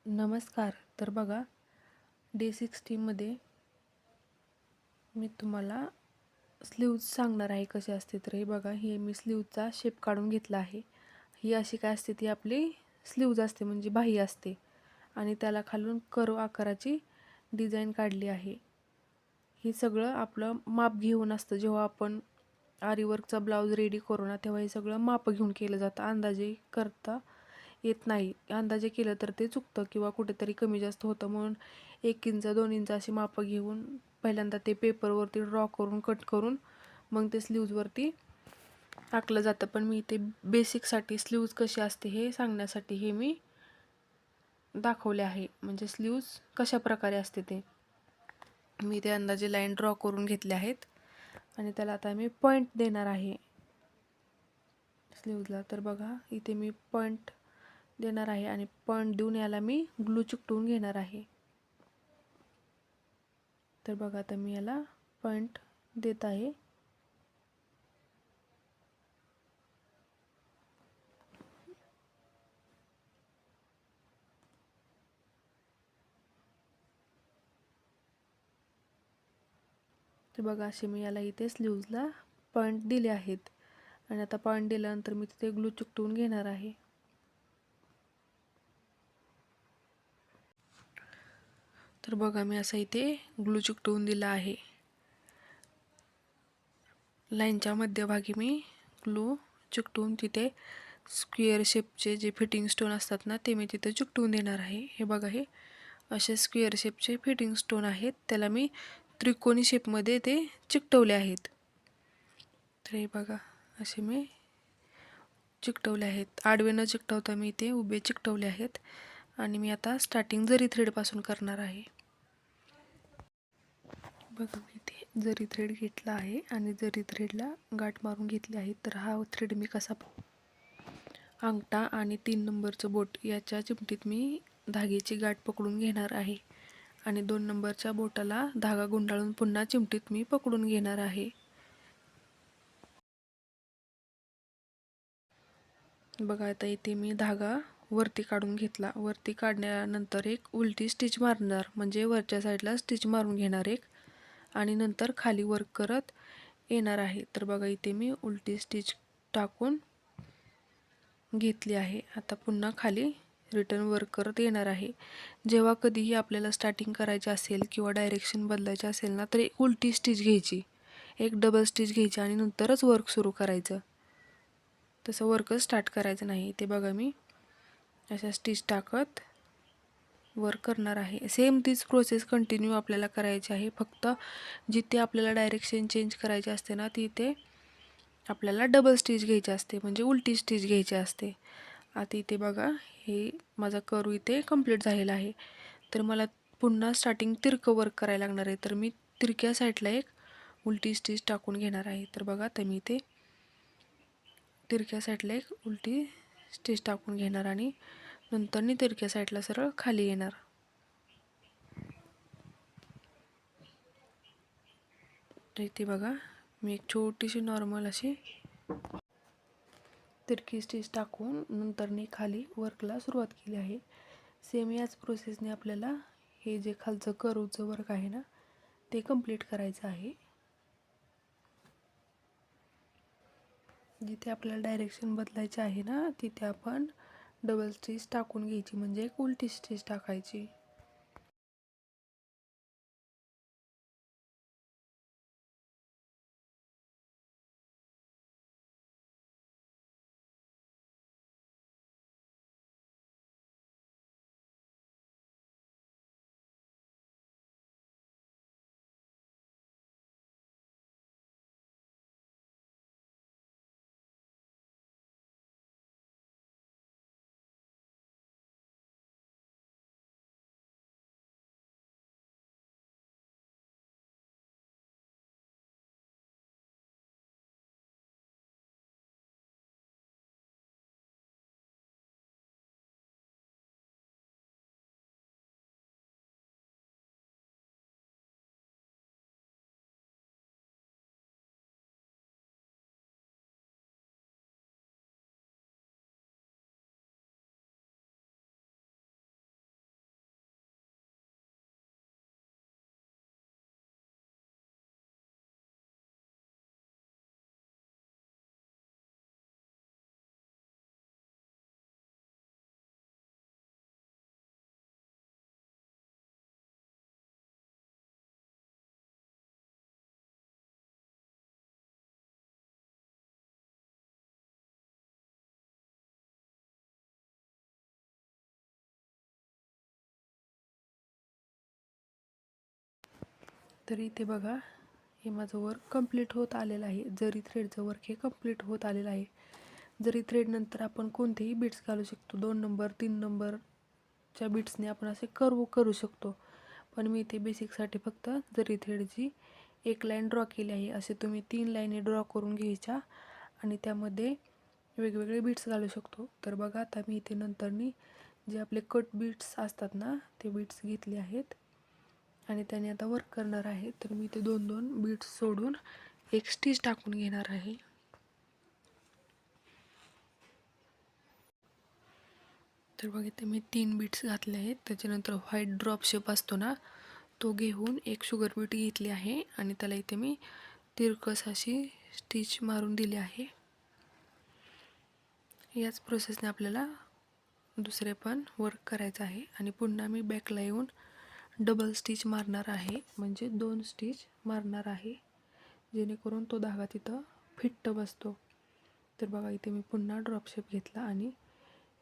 नमस्कार. तर बघा, डे 60मध्ये मी तुम्हाला स्लीव्ज सांगणार आहे कसे असते. तर हे बघा, हे मी स्लीवचा शेप काढून घेतला आहे. ही अशी काय असते, ती आपली स्लीव्ज असते म्हणजे बाही असते आणि त्याला खालून कर्व आकाराची डिझाईन काढली आहे. हे सगळं आपलं माप घेऊन असतं. जेव्हा आपण आरीवर्कचा ब्लाऊज रेडी करू ना, तेव्हा हे सगळं माप घेऊन केलं जातं. अंदाजे करता येत नाही. अंदाजे केलं तर ते चुकतं किंवा कुठेतरी कमी जास्त होतं. म्हणून 1 इंच 2 इंच अशी मापं घेऊन पहिल्यांदा ते पेपरवरती ड्रॉ करून कट करून मग ते स्लीव्जवरती टाकलं जातं. पण मी ते बेसिकसाठी स्लीव्ज कशी असते हे सांगण्यासाठी हे मी दाखवले आहे. म्हणजे स्लीव्ज कशा प्रकारे असते ते मी ते अंदाजे लाईन ड्रॉ करून घेतले आहेत आणि त्याला आता मी पॉईंट देणार आहे स्लीव्जला. तर बघा, इथे मी पॉईंट देणार आहे आणि पॉईंट देऊन याला मी ग्लू चिकटवून घेणार आहे. तर बघा, आता मी याला पॉईंट देत आहे. तर बघा, असे मी याला इथे स्लीव्जला पॉईंट दिले आहेत आणि आता पॉईंट दिल्यानंतर मी तिथे ग्लू चिकटवून घेणार आहे. तर बघा, मी असं इथे ग्लू चिकटवून दिला आहे. लाईनच्या मध्यभागी मी ग्लू चिकटवून तिथे स्क्वेअर शेपचे जे फिटिंग स्टोन असतात ना, ते मी तिथे चिकटवून देणार आहे. हे बघा, हे असे स्क्वेअर शेपचे फिटिंग स्टोन आहेत. त्याला मी त्रिकोणी शेपमध्ये ते चिकटवले आहेत. तर हे बघा, असे मी चिकटवले आहेत. आडवे न चिकटवता मी ते उभे चिकटवले आहेत आणि मी आता स्टार्टिंग जरी थ्रेडपासून करणार आहे. बघा, मी इथे जरी थ्रेड घेतला आहे आणि जरी थ्रेडला गाठ मारून घेतली आहे. तर हा थ्रेड मी कसा अंगठा आणि 3 नंबरचं बोट याच्या चिमटीत मी धाग्याची गाठ पकडून घेणार आहे आणि 2 नंबरच्या बोटाला धागा गुंडाळून पुन्हा चिमटीत मी पकडून घेणार आहे. बघा, आता इथे मी धागा वरती काढून घेतला. वरती काढल्यानंतर एक उलटी स्टिच मारणार, म्हणजे वरच्या साईडला स्टिच मारून घेणार एक आणि नंतर खाली वर्क करत येणार आहे. तर बघा, इथे मी उलटी स्टिच टाकून घेतली आहे. आता पुन्हा खाली रिटर्न वर्क करत येणार आहे. जेव्हा कधीही आपल्याला स्टार्टिंग करायची असेल किंवा डायरेक्शन बदलायची असेल ना, तर एक उलटी स्टिच घ्यायची, एक डबल स्टिच घ्यायची आणि नंतरच वर्क सुरू करायचं. तसं वर्कच स्टार्ट करायचं नाही. ते बघा, मी अशा स्टिच टाकत वर्क करणार आहे. सेम तीच प्रोसेस कंटिन्यू आपल्याला करायची आहे. फक्त जिथे आपल्याला डायरेक्शन चेंज करायची असते ना, तिथे आपल्याला डबल स्टिच घ्यायची असते, म्हणजे उलटी स्टिच घ्यायची असते. आता इथे बघा, हे माझा कर्व इथे कंप्लीट झालेला आहे. तर मला पुन्हा स्टार्टिंग तिरकं वर्क करायला लागणार आहे. तर मी तिरक्या साईडला एक उलटी स्टिच टाकून घेणार आहे. तर बघा, तर मी इथे तिरक्या साईडला एक उलटी स्टिच टाकून घेणार आणि नंतर तिरक्या साईडला सरळ खाली येणार. तर इथे बघा, मी एक छोटीशी नॉर्मल अशी तिरकी स्टिच टाकून नंतरनी खाली वर्कला सुरुवात केली आहे. सेम याच प्रोसेसने आपल्याला हे जे खालचं कर्वचं वर्क आहे ना, ते कंप्लीट करायचं आहे. जिथे आपल्याला डायरेक्शन बदलायचे आहे ना, तिथे आपण डबल स्टिच टाकून घ्यायची, म्हणजे एक उलटी स्टिच टाकायची. तर इथे बघा हे माझं वर्क कंप्लीट होत आलेलं आहे. जरी थ्रेडचं वर्क हे कंप्लीट होत आलेलं आहे. जरी थ्रेडनंतर आपण कोणतेही बीट्स घालू शकतो. 2 नंबर 3 नंबरच्या बीट्सने आपण असे कर्व करू शकतो. पण मी इथे बेसिकसाठी फक्त जरी थ्रेडची एक लाईन ड्रॉ केली आहे. असे तुम्ही 3 लाईनी ड्रॉ करून घ्यायच्या आणि त्यामध्ये वेगवेगळे बीट्स घालू शकतो. तर बघा आता मी इथे नंतरनी जे आपले कट बीट्स असतात ना ते बीट्स घेतले आहेत आणि त्याने आता वर्क करणार आहे. तर मी इथे 2-2 बीट्स सोडून एक स्टिच टाकून घेणार आहे. तर बघा इथे मी 3 बीट्स घातले आहेत. त्याच्यानंतर व्हाईट ड्रॉप शेप असतो ना तो घेऊन एक शुगर बीट घेतली आहे आणि त्याला इथे मी तिरकस अशी स्टिच मारून दिली आहे. याच प्रोसेसने आपल्याला दुसरे पण वर्क करायचं आहे आणि पुन्हा मी बॅकला येऊन डबल स्टिच मारणार आहे. म्हणजे 2 स्टिच मारणार आहे जेणेकरून तो धागा तिथं फिट्ट बसतो. तर बघा इथे मी पुन्हा ड्रॉप शेप घेतला आणि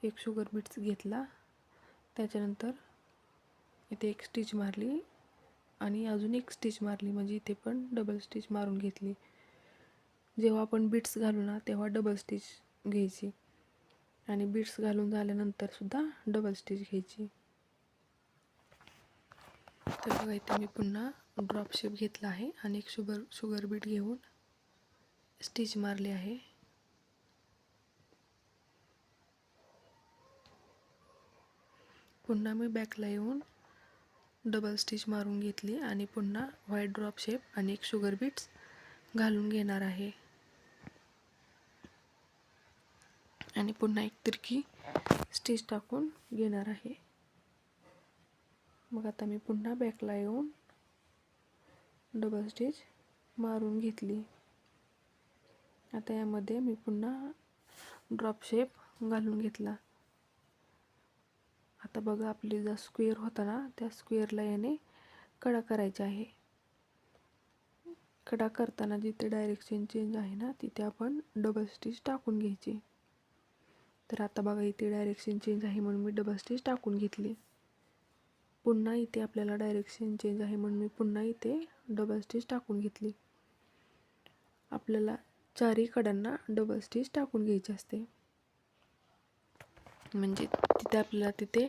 एक शुगर बीट्स घेतला. त्याच्यानंतर इथे एक स्टिच मारली आणि अजून एक स्टिच मारली. म्हणजे इथे पण डबल स्टिच मारून घेतली. जेव्हा आपण बीट्स घालू ना तेव्हा डबल स्टिच घ्यायची आणि बीट्स घालून झाल्यानंतर सुद्धा डबल स्टिच घ्यायची. तर बघा इथे मी पुन्हा ड्रॉप शेप घेतला आहे आणि एक शुगर बीट घेऊन स्टिच मारली आहे. पुन्हा मी बॅकला येऊन डबल स्टिच मारून घेतली आणि पुन्हा व्हाईट ड्रॉप शेप आणि एक शुगर बीट्स घालून घेणार आहे आणि पुन्हा एक तिरकी स्टिच टाकून घेणार आहे. मग आता मी पुन्हा बॅकला येऊन डबल स्टिच मारून घेतली. आता यामध्ये मी पुन्हा ड्रॉप शेप घालून घेतला. आता बघा आपली जो स्क्वेअर होता ना त्या स्क्वेअरला याने कडा करायचा आहे. कडा करताना जिथे डायरेक्शन चेंज आहे ना तिथे आपण डबल स्टिच टाकून घ्यायची. तर आता बघा इथे डायरेक्शन चेंज आहे म्हणून मी डबल स्टिच टाकून घेतली. पुन्हा इथे आपल्याला डायरेक्शन चेंज आहे म्हणून मी पुन्हा इथे डबल स्टिच टाकून घेतली. आपल्याला चारही कडांना डबल स्टिच टाकून घ्यायची असते. म्हणजे तिथे आपल्याला तिथे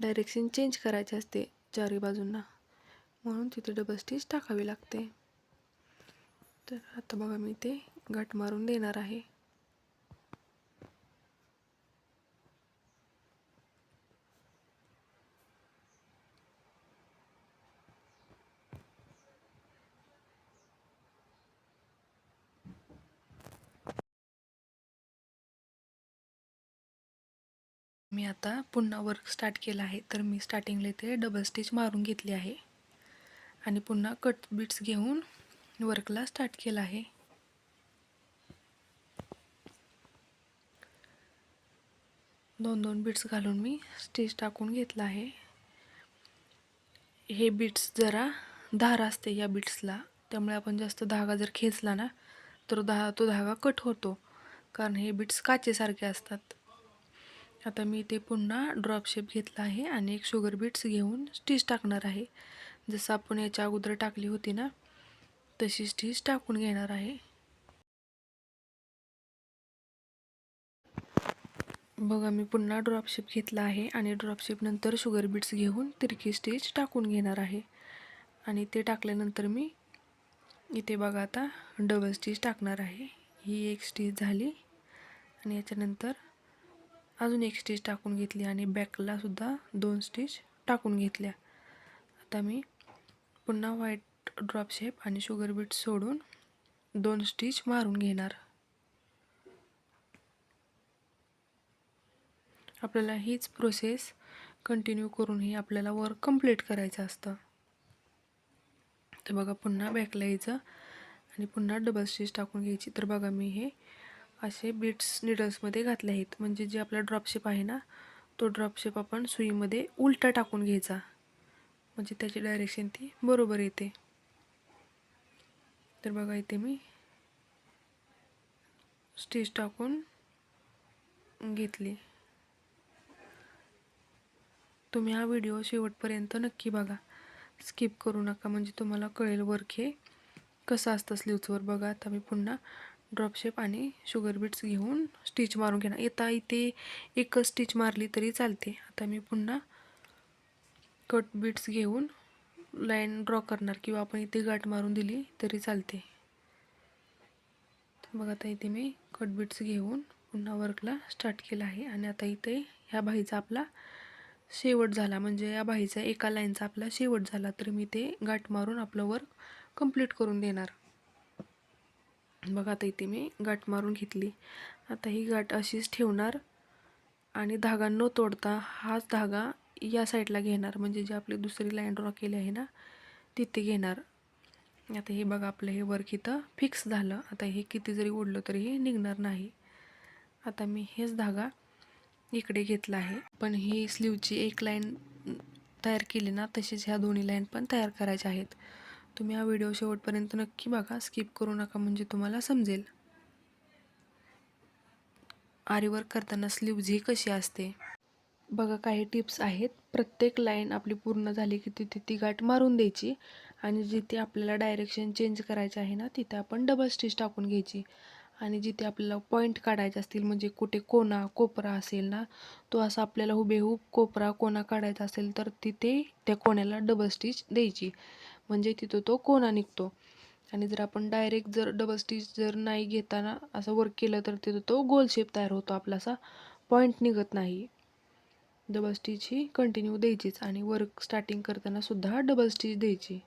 डायरेक्शन चेंज करायचे असते चारही बाजूंना, म्हणून तिथे डबल स्टिच टाकावी लागते. तर आता बघा मी ते गाठ मारून देणार आहे. मी आता पुन्हा वर्क स्टार्ट केलं आहे. तर मी स्टार्टिंगला इथे डबल स्टिच मारून घेतली आहे आणि पुन्हा कट बीट्स घेऊन वर्कला स्टार्ट केलं आहे. दोन दोन बीट्स घालून मी स्टिच टाकून घेतला आहे. हे बीट्स जरा धार असते या बीट्सला, त्यामुळे आपण जास्त धागा जर खेचला ना तर तो धागा कट होतो, कारण हे बीट्स काचेसारखे असतात. आता मी इथे पुन्हा ड्रॉप शेप घेतला आहे आणि एक शुगर बीट्स घेऊन स्टिच टाकणार आहे. जसं आपण याच्या अगोदर टाकली होती ना तशी स्टिच टाकून घेणार आहे. बघा मी पुन्हा ड्रॉप शेप घेतला आहे आणि ड्रॉप शेप नंतर शुगर बीट्स घेऊन तिरकी स्टिच टाकून घेणार आहे. आणि ते टाकल्यानंतर मी इथे बघा आता डबल स्टिच टाकणार आहे. ही एक स्टिच झाली आणि याच्यानंतर अजून एक स्टिच टाकून घेतली आणि बॅकला सुद्धा 2 स्टिच टाकून घेतल्या. आता मी पुन्हा व्हाईट ड्रॉप शेप आणि शुगर बीट सोडून 2 स्टिच मारून घेणार. आपल्याला हीच प्रोसेस कंटिन्यू करूनही आपल्याला वर्क कंप्लीट करायचं असतं. तर बघा पुन्हा बॅकला यायचं आणि पुन्हा डबल स्टिच टाकून घ्यायची. तर बघा मी हे असे बीट्स निडल्समध्ये घातले आहेत. म्हणजे जे आपला ड्रॉप शेप आहे ना तो ड्रॉप शेप आपण सुईमध्ये उलटा टाकून घ्यायचा, म्हणजे त्याची डायरेक्शन ती बरोबर येते. तर बघा इथे मी स्टिच टाकून घेतली. तुम्ही हा व्हिडिओ शेवटपर्यंत नक्की बघा. स्किप करू नका, म्हणजे तुम्हाला कळेल वर्क हे कसं असतं स्लीव्जवर. बघा आता मी पुन्हा ड्रॉप शेप आणि शुगर बीट्स घेऊन स्टिच मारून घेणार. येता इथे एकच स्टिच मारली तरी चालते. आता मी पुन्हा कट बीट्स घेऊन लाईन ड्रॉ करणार, किंवा आपण इथे गाठ मारून दिली तरी चालते. बघा आता इथे मी कट बीट्स घेऊन पुन्हा वर्कला स्टार्ट केलं आहे. आणि आता इथे ह्या बाहीचा आपला शेवट झाला, म्हणजे या बाहीचा एका लाईनचा आपला शेवट झाला, तर मी ते गाठ मारून आपलं वर्क कंप्लीट करून देणार. बघा आता इथे मी गाठ मारून घेतली. आता ही गाठ अशीच ठेवणार आणि धागा न तोडता हाच धागा या साईडला घेणार, म्हणजे जी आपली दुसरी लाईन ड्रॉ केली आहे ना तिथे घेणार. आता हे बघा आपलं हे वर्क इथं फिक्स झालं. आता हे किती जरी ओढलं तरी हे निघणार नाही. आता मी हेच धागा इकडे घेतला आहे. पण ही स्लीवची एक लाईन तयार केली ना, तशीच ह्या दोन्ही लाईन पण तयार करायच्या आहेत. तुम्ही हा व्हिडिओ शेवटपर्यंत नक्की बघा, स्किप करू नका, म्हणजे तुम्हाला समजेल आरी वर्क करताना स्लीव्ज ही कशी असते. बघा काही टिप्स आहेत. प्रत्येक लाईन आपली पूर्ण झाली की तिथे ती गाठ मारून द्यायची, आणि जिथे आपल्याला डायरेक्शन चेंज करायचं आहे ना तिथे आपण डबल स्टिच टाकून घ्यायची. आणि जिथे आपल्याला पॉईंट काढायचे असतील, म्हणजे कुठे कोना कोपरा असेल ना, तो असा आपल्याला हुबेहूब कोपरा कोना काढायचा असेल तर तिथे त्या कोण्याला डबल स्टिच द्यायची, म्हणजे तिथं तो कोना निघतो. आणि जर आपण डायरेक्ट जर डबल स्टिच जर नाही घेताना असं वर्क केलं तर तिथं तो गोल शेप तयार होतो, आपला असा पॉईंट निघत नाही. डबल स्टिच ही कंटिन्यू द्यायचीच, आणि वर्क स्टार्टिंग करताना सुद्धा डबल स्टिच द्यायची.